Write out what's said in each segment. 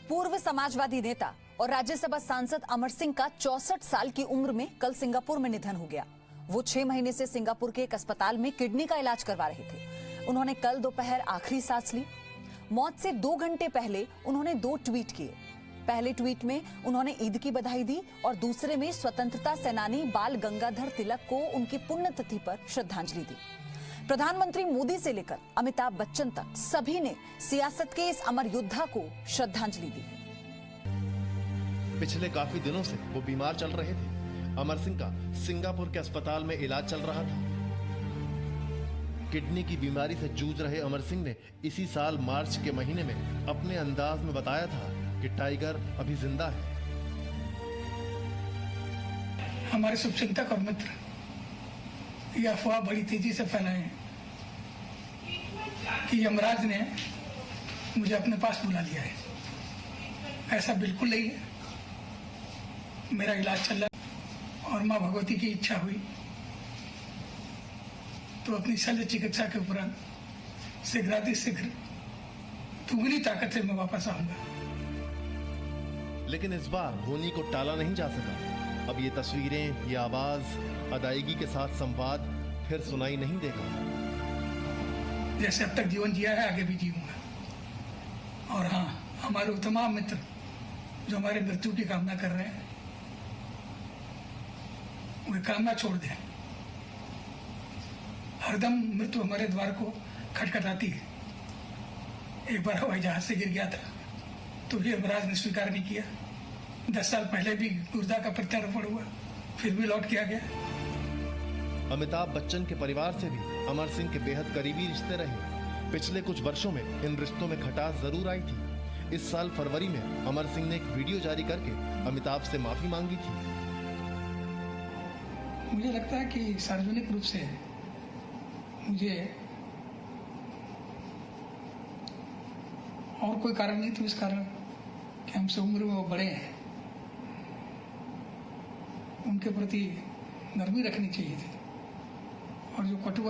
पूर्व समाजवादी नेता और राज्यसभा सांसद अमर सिंह का 64 साल की उम्र में कल सिंगापुर में निधन हो गया। वो 6 महीने से सिंगापुर के एक अस्पताल में किडनी का इलाज करवा रहे थे। उन्होंने कल दोपहर आखिरी सांस ली। मौत से 2 घंटे पहले उन्होंने 2 ट्वीट किए। पहले ट्वीट में उन्होंने ईद की बधाई दी और दूसरे में स्वतंत्रता सेनानी बाल गंगाधर तिलक को उनकी पुण्यतिथि पर श्रद्धांजलि दी। प्रधानमंत्री मोदी से लेकर अमिताभ बच्चन तक सभी ने सियासत के इस अमर योद्धा को श्रद्धांजलि दी। पिछले काफी दिनों से वो बीमार चल रहे थे। अमर सिंह का सिंगापुर के अस्पताल में इलाज चल रहा था। किडनी की बीमारी से जूझ रहे अमर सिंह ने इसी साल मार्च के महीने में अपने अंदाज में बताया था कि टाइगर अभी जिंदा है। हमारे शुभचिंतक और मित्र यह अफवाह बड़ी तेजी से फैलाए हैं कि यमराज ने मुझे अपने पास बुला लिया है। ऐसा बिल्कुल नहीं है। मेरा इलाज चल रहा है और मां भगवती की इच्छा हुई तो अपनी शल्य चिकित्सा के उपरांत शीघ्रातिशीघ्र दुगनी ताकत से मैं वापस आऊंगा। लेकिन इस बार होनी को टाला नहीं जा सका। अब ये तस्वीरें, ये आवाज, अदायगी के साथ संवाद फिर सुनाई नहीं देगा। जैसे अब तक जीवन जिया है आगे भी जीऊंगा। और हाँ, हमारे तमाम मित्र जो हमारे मृत्यु की कामना कर रहे हैं वे कामना छोड़ दें। हरदम मृत्यु हमारे द्वार को खटखटाती है। एक बार हवाई जहाज से गिर गया था तो भी यमराज ने स्वीकार नहीं किया। 10 साल पहले भी गुर्दा का प्रत्यारोपण हुआ, फिर भी लौट किया गया। अमिताभ बच्चन के परिवार से भी अमर सिंह के बेहद करीबी रिश्ते रहे। पिछले कुछ वर्षों में इन रिश्तों में खटास जरूर आई थी। इस साल फरवरी में अमर सिंह ने एक वीडियो जारी करके अमिताभ से माफी मांगी थी। मुझे लगता है कि सार्वजनिक रूप से मुझे और कोई कारण नहीं तो इस कारण कि हमसे उम्र में वो बड़े हैं, उनके प्रति नरमी रखनी चाहिए थी। और जो कटु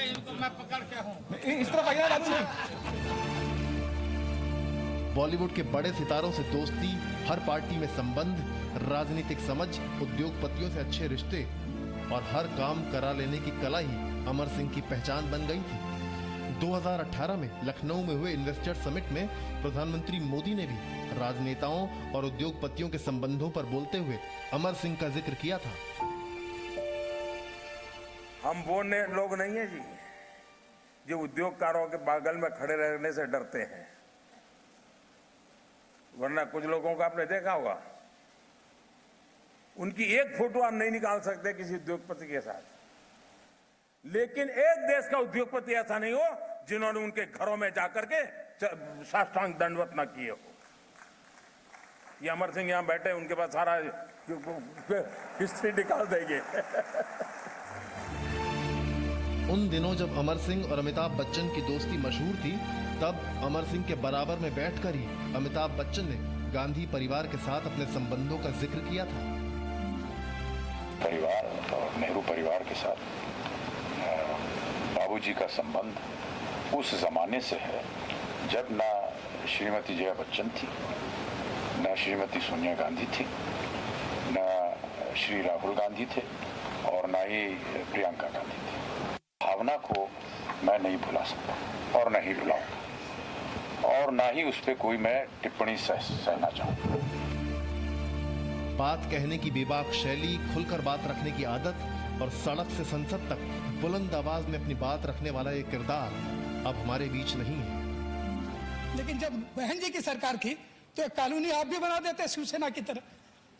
इनको मैं पकड़ के हूं। इस तरफ आइए बाबू। बॉलीवुड के बड़े सितारों से दोस्ती, हर पार्टी में संबंध, राजनीतिक समझ, उद्योगपतियों से अच्छे रिश्ते और हर काम करा लेने की कला ही अमर सिंह की पहचान बन गई थी। 2018 में लखनऊ में हुए इन्वेस्टर समिट में प्रधानमंत्री मोदी ने भी राजनेताओं और उद्योगपतियों के संबंधों पर बोलते हुए अमर सिंह का जिक्र किया था। हम वो लोग नहीं है जी जो उद्योगकारों के बगल में खड़े रहने से डरते हैं। वरना कुछ लोगों को आपने देखा होगा, उनकी एक फोटो आप नहीं निकाल सकते किसी उद्योगपति के साथ। लेकिन एक देश का उद्योगपति ऐसा नहीं हो जिन्होंने उनके घरों में जाकर के साष्टांग दंडवत न किए हो। ये अमर सिंह यहां बैठे, उनके पास सारा हिस्ट्री निकाल देंगे। उन दिनों जब अमर सिंह और अमिताभ बच्चन की दोस्ती मशहूर थी, तब अमर सिंह के बराबर में बैठकर ही अमिताभ बच्चन ने गांधी परिवार के साथ अपने संबंधों का जिक्र किया था। परिवार और नेहरू परिवार के साथ बाबूजी का संबंध उस जमाने से है जब ना श्रीमती जया बच्चन थी, ना श्रीमती सोनिया गांधी थी, ना श्री राहुल गांधी थे और ना ही प्रियंका गांधी थी। भावना को मैं नहीं भुला सकता और नहीं भुलाऊंगा और ना ही उस पर कोई मैं टिप्पणी सहना चाहूंगा। बात कहने की बेबाक शैली, खुलकर बात रखने की आदत और सड़क से संसद तक बुलंद आवाज में अपनी बात रखने वाला ये किरदार अब हमारे बीच नहीं है। लेकिन जब बहन जी की सरकार थी तो एक कॉलोनी आप भी बना देते शिवसेना की तरह,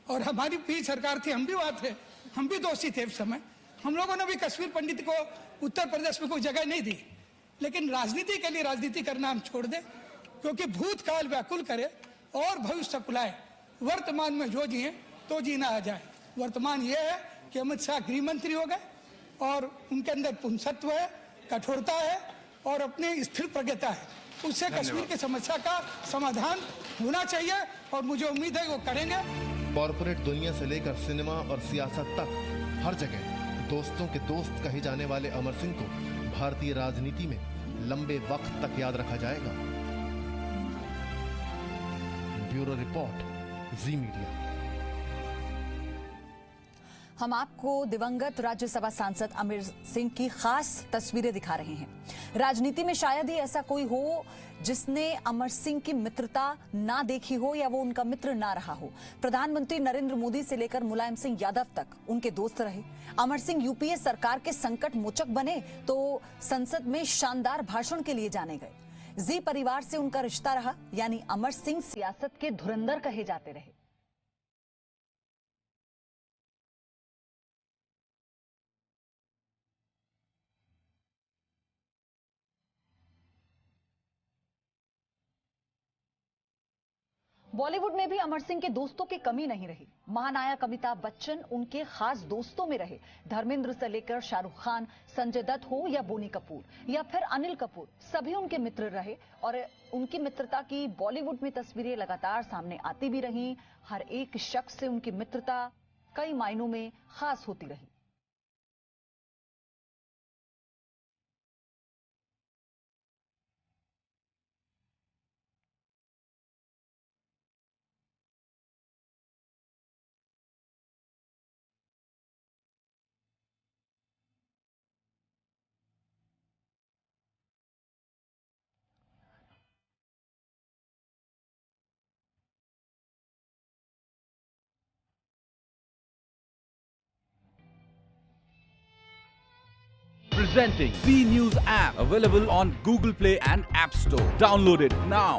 और हमारी भी सरकार थी, हम भी वहां थे, हम भी दोषी थे उस समय। हम लोगों ने भी कश्मीर पंडित को उत्तर प्रदेश में कोई जगह नहीं दी। लेकिन राजनीति के लिए राजनीति करना हम छोड़ दें, क्योंकि भूतकाल व्याकुल करे और भविष्य कुलाए। वर्तमान में जो जिए तो जीना आ जाए। वर्तमान ये है कि अमित शाह गृह मंत्री हो गए और उनके अंदर पुंसत्व है, कठोरता है और अपनी स्थिर प्रज्ञता है। उससे कश्मीर की समस्या का समाधान होना चाहिए और मुझे उम्मीद है वो करेंगे। कॉरपोरेट दुनिया से लेकर सिनेमा और सियासत तक हर जगह दोस्तों के दोस्त कहे जाने वाले अमर सिंह को भारतीय राजनीति में लंबे वक्त तक याद रखा जाएगा। ब्यूरो रिपोर्ट, जी मीडिया। हम आपको दिवंगत राज्यसभा सांसद अमर सिंह की खास तस्वीरें दिखा रहे हैं। राजनीति में शायद ही ऐसा कोई हो जिसने अमर सिंह की मित्रता ना देखी हो या वो उनका मित्र ना रहा हो। प्रधानमंत्री नरेंद्र मोदी से लेकर मुलायम सिंह यादव तक उनके दोस्त रहे। अमर सिंह यूपीए सरकार के संकट मोचक बने तो संसद में शानदार भाषण के लिए जाने गए। जी परिवार से उनका रिश्ता रहा, यानी अमर सिंह सियासत के धुरंधर कहे जाते रहे। बॉलीवुड में भी अमर सिंह के दोस्तों की कमी नहीं रही। महानायक अमिताभ बच्चन उनके खास दोस्तों में रहे। धर्मेंद्र से लेकर शाहरुख खान, संजय दत्त हो या बोनी कपूर या फिर अनिल कपूर, सभी उनके मित्र रहे और उनकी मित्रता की बॉलीवुड में तस्वीरें लगातार सामने आती भी रहीं। हर एक शख्स से उनकी मित्रता कई मायनों में खास होती रही। Presenting Z News app, available on Google Play and App Store. Download it now.